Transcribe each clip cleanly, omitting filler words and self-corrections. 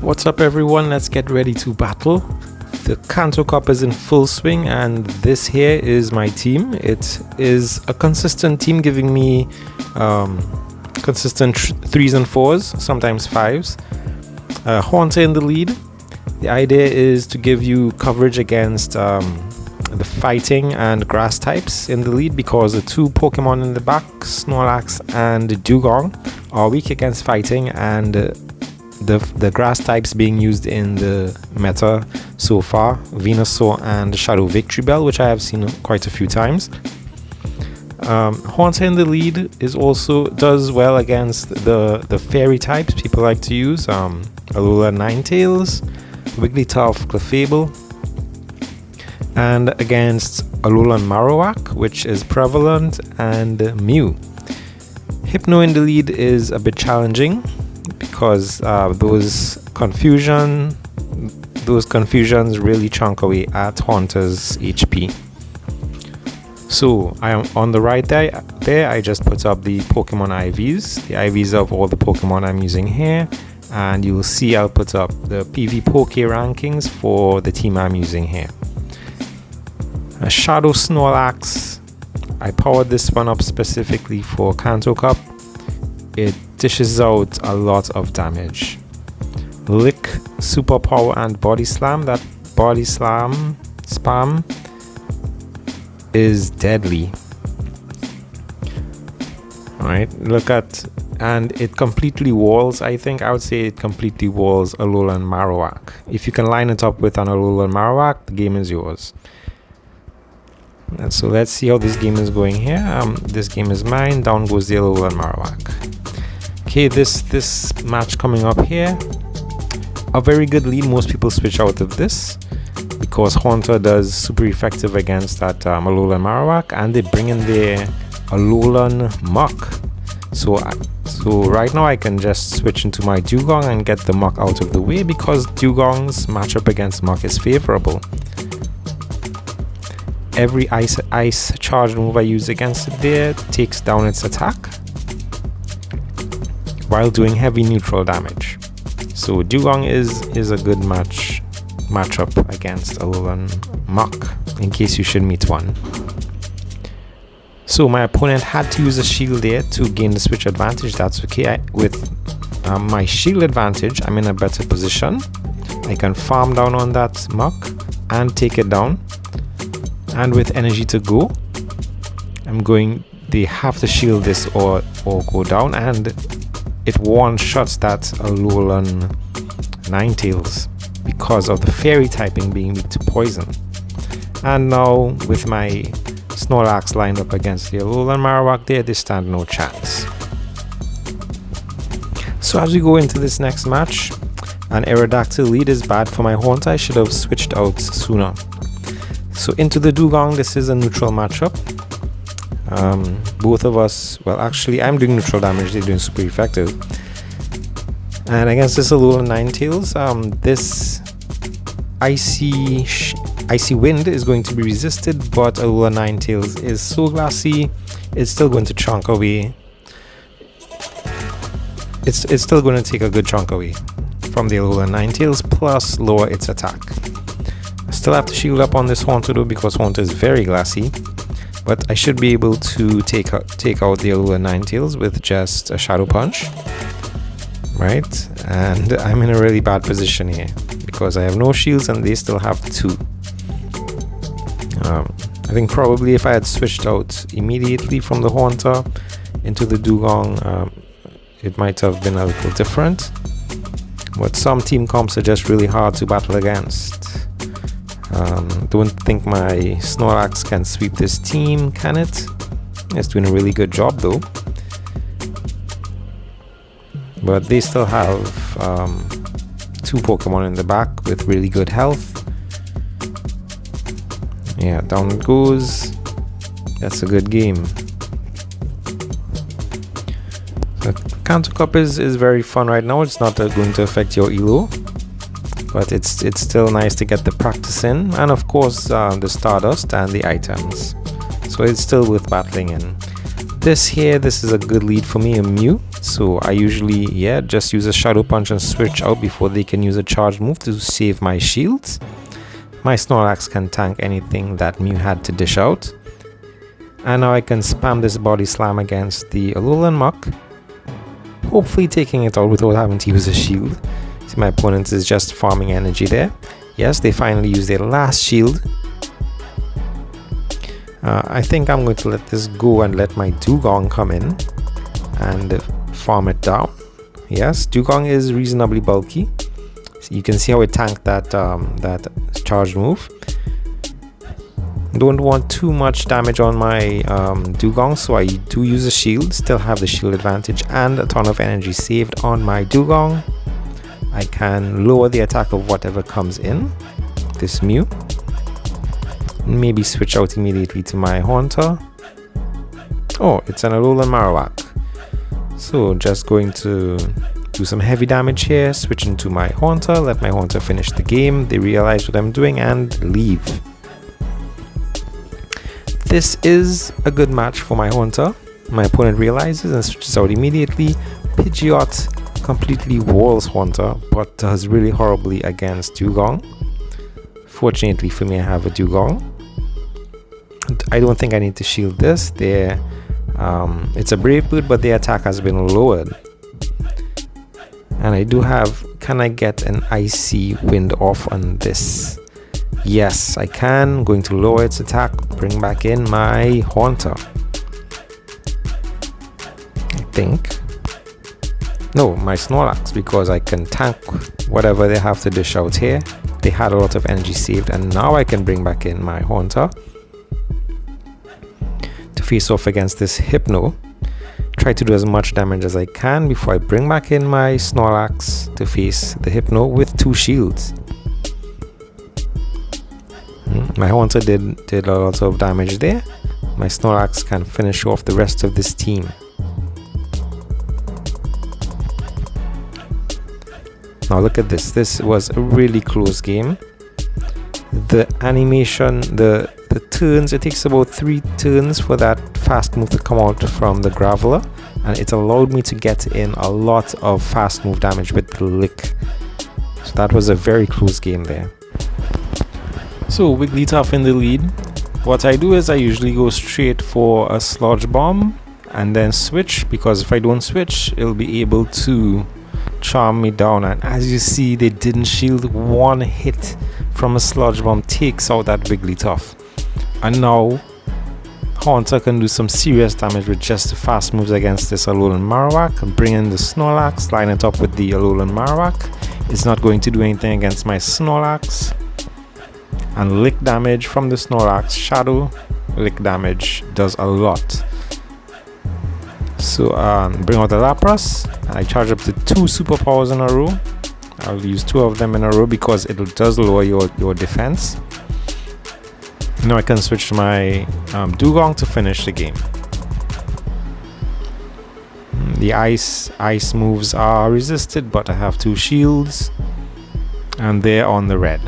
What's up everyone, let's get ready to battle. The Kanto Cup is in full swing and this here is my team. It is a consistent team giving me consistent 3s and 4s, sometimes 5s. Haunter in the lead. The idea is to give you coverage against the fighting and grass types in the lead, because the two Pokemon in the back, Snorlax and Dewgong, are weak against fighting, and the grass types being used in the meta so far, Venusaur and Shadow Victory Bell, which I have seen quite a few times. Haunter in the lead does well against the fairy types people like to use, Alola Ninetales, Wigglytuff, Clefable, and against Alolan Marowak, which is prevalent, and Mew. Hypno in the lead is a bit challenging because those confusions really chunk away at Haunter's HP. So I am on the right there. I just put up the Pokemon IVs, the IVs of all the Pokemon I'm using here, and you'll see I'll put up the PV Poke rankings for the team I'm using here. A Shadow Snorlax, I powered this one up specifically for Kanto Cup. It dishes out a lot of damage. Lick, Superpower, and Body Slam. That Body Slam spam is deadly. Alright, and it completely walls, I would say it completely walls Alolan Marowak. If you can line it up with an Alolan Marowak, the game is yours. And so let's see how this game is going here. This game is mine. Down goes the Alolan Marowak. Okay, this match coming up here, a very good lead. Most people switch out of this because Haunter does super effective against that Alolan Marowak, and they bring in their Alolan Muck. So right now I can just switch into my Dewgong and get the Muck out of the way, because Dewgong's matchup against Muck is favorable. Every ice charged move I use against it there takes down its attack while doing heavy neutral damage. So Dewgong is a good matchup against Alolan Muck, in case you should meet one. So my opponent had to use a shield there to gain the switch advantage. That's okay. With my shield advantage, I'm in a better position. I can farm down on that Muck and take it down. And with energy to go, they have to shield this or go down, and it one-shots that Alolan Ninetales because of the fairy typing being weak to poison. And now with my Snorlax lined up against the Alolan Marowak there, they stand no chance. So as we go into this next match, an Aerodactyl lead is bad for my Haunter. I should have switched out sooner. So into the Dewgong, this is a neutral matchup. Both of us, well actually I'm doing neutral damage, they're doing super effective. And against this Alolan Ninetales, this icy wind is going to be resisted, but Alolan Ninetales is so glassy, it's still going to chunk away. It's still going to take a good chunk away from the Alolan Ninetales, plus lower its attack. I still have to shield up on this Haunter though, because Haunter is very glassy, but I should be able to take out the Alolan Ninetales with just a Shadow Punch. Right, and I'm in a really bad position here because I have no shields and they still have 2. I think probably if I had switched out immediately from the Haunter into the Dewgong, it might have been a little different. But some team comps are just really hard to battle against. Don't think my Snorlax can sweep this team, can it? It's doing a really good job though. But they still have 2 Pokemon in the back with really good health. Yeah, down it goes. That's a good game. The Kanto Cup is very fun right now. It's not going to affect your elo, but it's still nice to get the practice in, and of course the Stardust and the items. So it's still worth battling in. This is a good lead for me, a Mew. So I usually, just use a Shadow Punch and switch out before they can use a charged move to save my shields. My Snorlax can tank anything that Mew had to dish out. And now I can spam this Body Slam against the Alolan Muck, hopefully taking it out without having to use a shield. See, my opponent is just farming energy there. Yes, they finally used their last shield. I think I'm going to let this go and let my Dewgong come in and farm it down. Yes, Dewgong is reasonably bulky. So you can see how it tanked that charged move. Don't want too much damage on my Dewgong, so I do use a shield. Still have the shield advantage and a ton of energy saved on my Dewgong. I can lower the attack of whatever comes in. This Mew. Maybe switch out immediately to my Haunter. Oh, it's an Alolan Marowak. So just going to do some heavy damage here, switching to my Haunter, let my Haunter finish the game. They realize what I'm doing and leave. This is a good match for my Haunter. My opponent realizes and switches out immediately. Pidgeot completely walls Haunter, but does really horribly against Dewgong. Fortunately for me, I have a Dewgong. I don't think I need to shield this. It's a Brave Bird, but the attack has been lowered. And I do have, can I get an Icy Wind off on this? Yes, I can. Going to lower its attack, bring back in my Haunter. I think. No, my Snorlax, because I can tank whatever they have to dish out here. They had a lot of energy saved, and now I can bring back in my Haunter to face off against this Hypno. Try to do as much damage as I can before I bring back in my Snorlax to face the Hypno with 2 shields. My Haunter did a lot of damage there. My Snorlax can finish off the rest of this team. Now look at this. This was a really close game. The animation, the turns, it takes about 3 turns for that fast move to come out from the Graveler, and it allowed me to get in a lot of fast move damage with the Lick. So that was a very close game there. So Wigglytuff in the lead. What I do is I usually go straight for a Sludge Bomb and then switch, because if I don't switch, it'll be able to charm me down. And as you see, they didn't shield. 1 hit from a Sludge Bomb takes out that Wigglytuff. And now Haunter can do some serious damage with just the fast moves against this Alolan Marowak. Bring in the Snorlax, line it up with the Alolan Marowak. It's not going to do anything against my Snorlax. And Lick damage from the Snorlax, Shadow Lick damage does a lot. So bring out the Lapras, and I charge up to 2 superpowers in a row. I'll use 2 of them in a row because it does lower your defense. Now I can switch to my Dewgong to finish the game. The ice moves are resisted, but I have 2 shields, and they're on the red.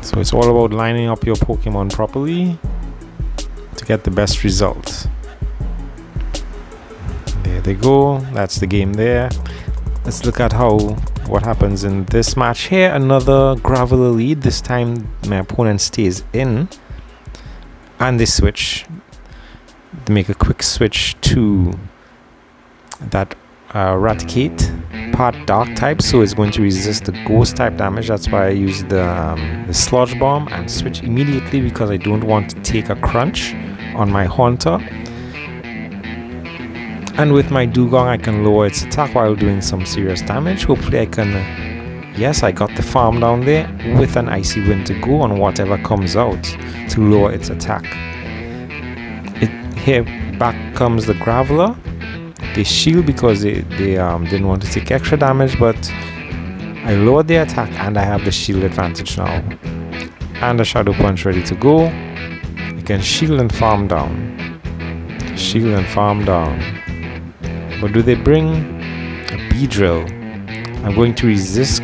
So it's all about lining up your Pokemon properly to get the best result. There they go. That's the game there. Let's look at what happens in this match here. Another Graveler lead. This time my opponent stays in, and they switch. They make a quick switch to that Raticate, part dark type, so it's going to resist the ghost type damage. That's why I use the Sludge Bomb and switch immediately, because I don't want to take a crunch on my Haunter. And with my Dewgong, I can lower its attack while doing some serious damage. Hopefully I can, yes, I got the farm down there with an Icy Wind to go on whatever comes out to lower its attack. Here back comes the Graveler. They shield because they didn't want to take extra damage, but I lowered the attack and I have the shield advantage now. And a Shadow Punch ready to go. I can shield and farm down. Shield and farm down. But do they bring a Beedrill? I'm going to resist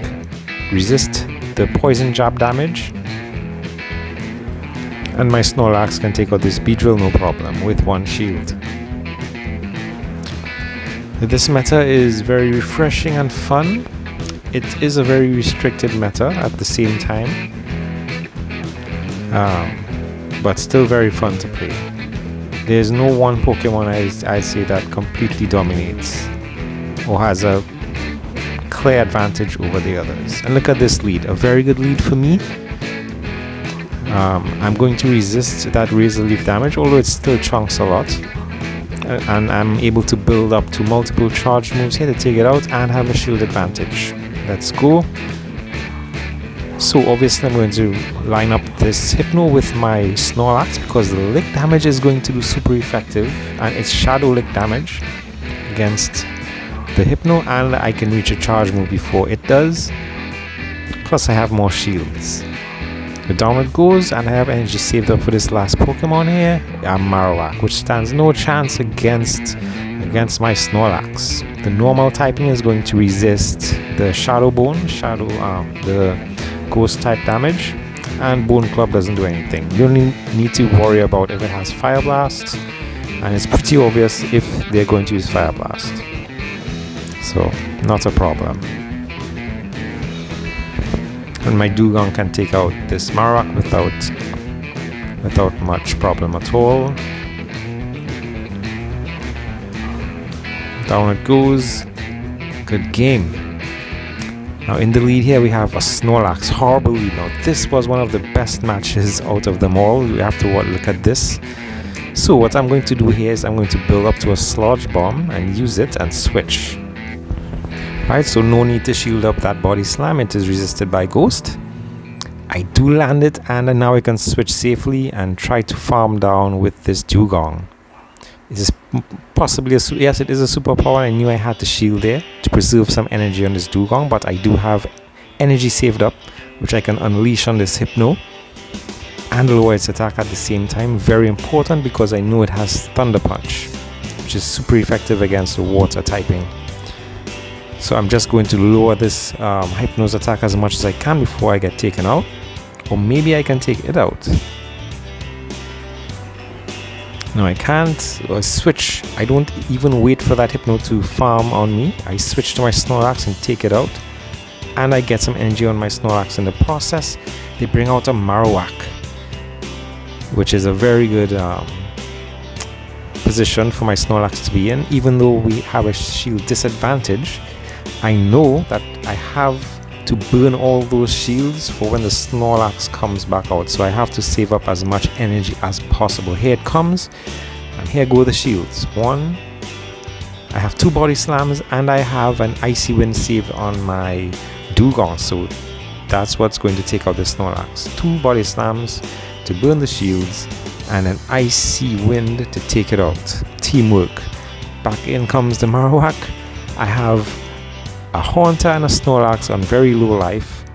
the poison jab damage. And my Snorlax can take out this Beedrill no problem with one shield. This meta is very refreshing and fun. It is a very restricted meta at the same time, but still very fun to play. There's no one Pokemon I say that completely dominates or has a clear advantage over the others. And look at this lead, a very good lead for me. I'm going to resist that Razor Leaf damage, although it still chunks a lot. And I'm able to build up to multiple charge moves here to take it out and have a shield advantage. Let's go. So obviously I'm going to line up this Hypno with my Snorlax because the lick damage is going to be super effective, and it's Shadow Lick damage against the Hypno, and I can reach a charge move before it does. Plus I have more shields. The down it goes, and I have energy saved up for this last Pokemon here, Marowak, which stands no chance against my Snorlax. The normal typing is going to resist the Shadow Bone, the Ghost type damage, and Bone Club doesn't do anything. You only need to worry about if it has Fire Blast, and it's pretty obvious if they're going to use Fire Blast. So, not a problem. And my Dewgong can take out this Marowak without much problem at all. Down it goes. Good game. Now in the lead here we have a Snorlax. Horrible lead. Now this was one of the best matches out of them all. You have to look at this. So what I'm going to do here is I'm going to build up to a Sludge Bomb and use it and switch. Right, so no need to shield up that Body Slam. It is resisted by Ghost. I do land it, and now I can switch safely and try to farm down with this Dewgong. It is possibly yes, it is a superpower. I knew I had to shield there to preserve some energy on this Dewgong, but I do have energy saved up, which I can unleash on this Hypno and lower its attack at the same time. Very important because I know it has Thunder Punch, which is super effective against the water typing. So I'm just going to lower this Hypno's attack as much as I can before I get taken out. Or maybe I can take it out. No, I can't. I switch. I don't even wait for that Hypno to farm on me. I switch to my Snorlax and take it out. And I get some energy on my Snorlax in the process. They bring out a Marowak, which is a very good position for my Snorlax to be in. Even though we have a shield disadvantage, I know that I have to burn all those shields for when the Snorlax comes back out. So I have to save up as much energy as possible. Here it comes, and here go the shields. One, I have 2 Body Slams, and I have an Icy Wind saved on my Dewgong. So that's what's going to take out the Snorlax. 2 Body Slams to burn the shields, and an Icy Wind to take it out. Teamwork. Back in comes the Marowak. I have a Haunter and a Snorlax on very low life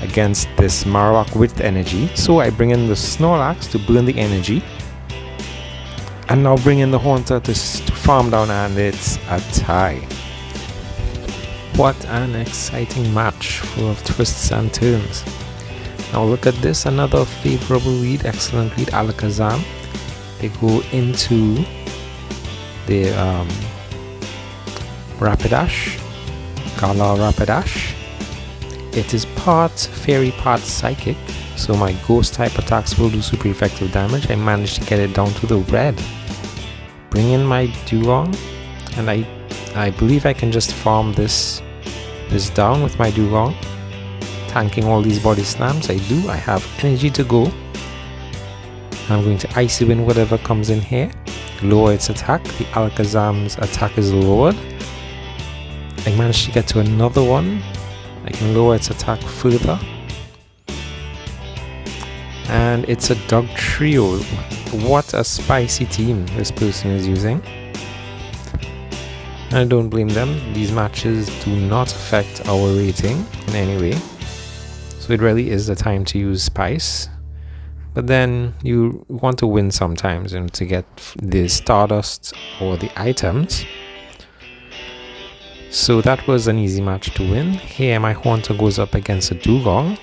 against this Marowak with energy. So I bring in the Snorlax to burn the energy, and now bring in the Haunter to farm down, and it's a tie. What an exciting match full of twists and turns. Now look at this, another favorable lead, excellent lead, Alakazam. They go into the Rapidash. Gala Rapidash. It is part fairy, part psychic, so my ghost type attacks will do super effective damage. I managed to get it down to the red. Bring in my Dewgong, and I believe I can just farm this down with my Dewgong, tanking all these Body Slams. I do. I have energy to go. I'm going to Icy Wind whatever comes in here, lower its attack. The Alakazam's attack is lowered. I managed to get to another one. I can lower its attack further. And it's a Dog Trio. What a spicy team this person is using. I don't blame them. These matches do not affect our rating in any way. So it really is the time to use Spice. But then you want to win sometimes, to get the Stardust or the items. So that was an easy match to win. Here my Haunter goes up against a Dewgong.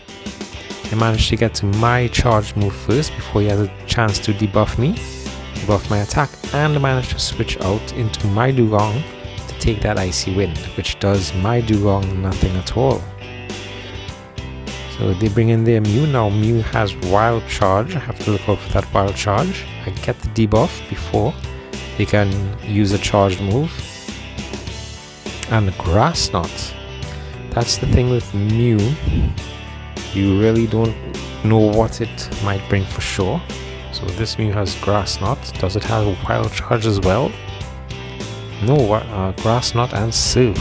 I managed to get to my charge move first before he had a chance to debuff me, debuff my attack, and managed to switch out into my Dewgong to take that Icy Wind, which does my Dewgong nothing at all. So they bring in their Mew. Now Mew has Wild Charge. I have to look out for that Wild Charge. I get the debuff before they can use a charged move. And Grass Knot. That's the thing with Mew. You really don't know what it might bring for sure. So this Mew has Grass Knot. Does it have Wild Charge as well? No, Grass Knot and Surf.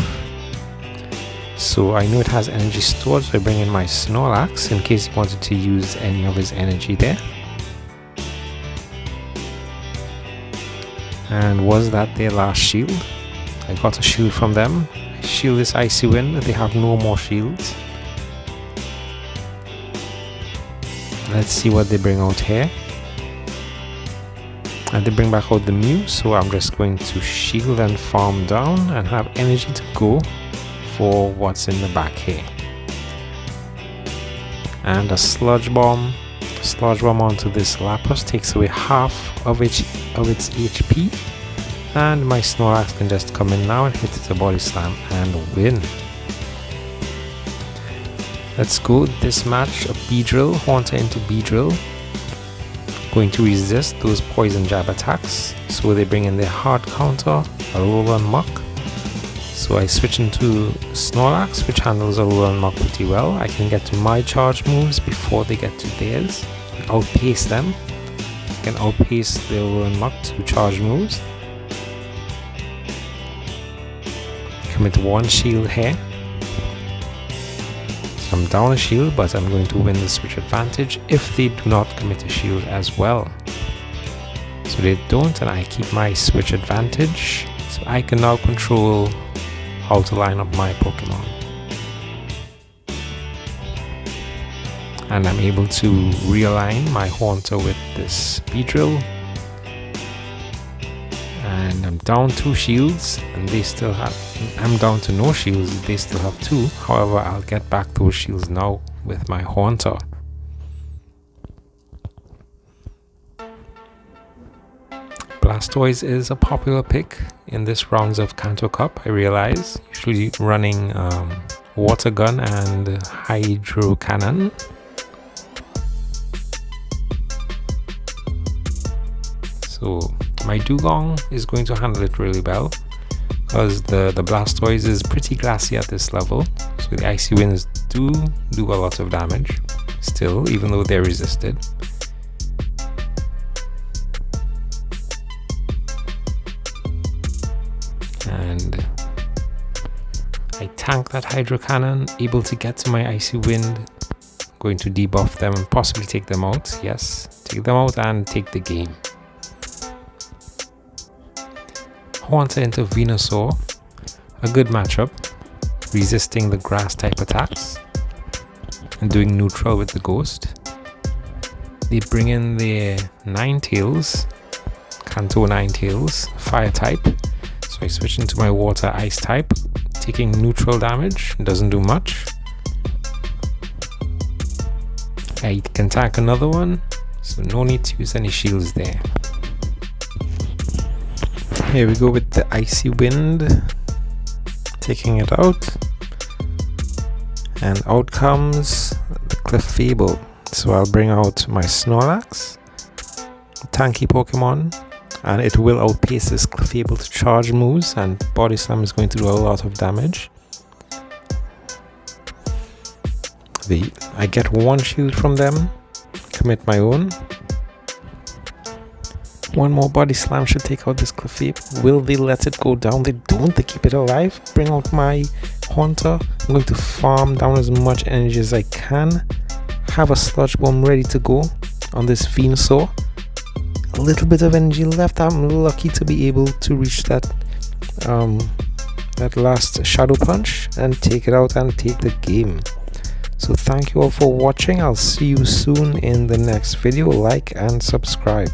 So I know it has energy stored, so I bring in my Snorlax in case he wanted to use any of his energy there. And was that their last shield? I got a shield from them. I shield this Icy Wind, they have no more shields. Let's see what they bring out here. And they bring back out the Mew, so I'm just going to shield and farm down and have energy to go for what's in the back here. And a Sludge Bomb. Sludge Bomb onto this Lapras takes away half of its HP. And my Snorlax can just come in now and hit it a Body Slam and win. Let's go this match, a Beedrill, Haunter into Beedrill. Going to resist those Poison Jab attacks. So they bring in their hard counter, a Roll-on Muck. So I switch into Snorlax, which handles a Roll-on Muck pretty well. I can get to my charge moves before they get to theirs. Outpace them. I can outpace the Roll-on Muck to charge moves. Commit one shield here. So I'm down a shield, but I'm going to win the switch advantage if they do not commit a shield as well. So they don't, and I keep my switch advantage. So I can now control how to line up my Pokemon. And I'm able to realign my Haunter with this Beedrill. And I'm down 2 shields, and they still have, I'm down to no shields, they still have 2. However, I'll get back those shields now with my Haunter. Blastoise is a popular pick in this rounds of Kanto Cup, I realize. Usually running Water Gun and Hydro Cannon. So my Dewgong is going to handle it really well because the Blastoise is pretty glassy at this level. So the Icy Winds do a lot of damage still, even though they're resisted. And I tank that Hydro Cannon, able to get to my Icy Wind, going to debuff them and possibly take them out. Yes, take them out and take the game. Haunter into Venusaur, a good matchup, resisting the grass type attacks and doing neutral with the Ghost. They bring in their Ninetales, Kanto Ninetales, fire type. So I switch into my water ice type, taking neutral damage, doesn't do much. I can tank another one, so no need to use any shields there. Here we go with the Icy Wind, taking it out. And out comes the Clefable. So I'll bring out my Snorlax, tanky Pokemon, and it will outpace this Clefable to charge moves, and Body Slam is going to do a lot of damage. I get one shield from them, commit my own. One more Body Slam should take out this Clefable. Will they let it go down? They don't, they keep it alive. Bring out my Haunter. I'm going to farm down as much energy as I can. Have a Sludge Bomb ready to go on this Venusaur. A little bit of energy left. I'm lucky to be able to reach that that last Shadow Punch and take it out and take the game. So thank you all for watching. I'll see you soon in the next video. Like and subscribe.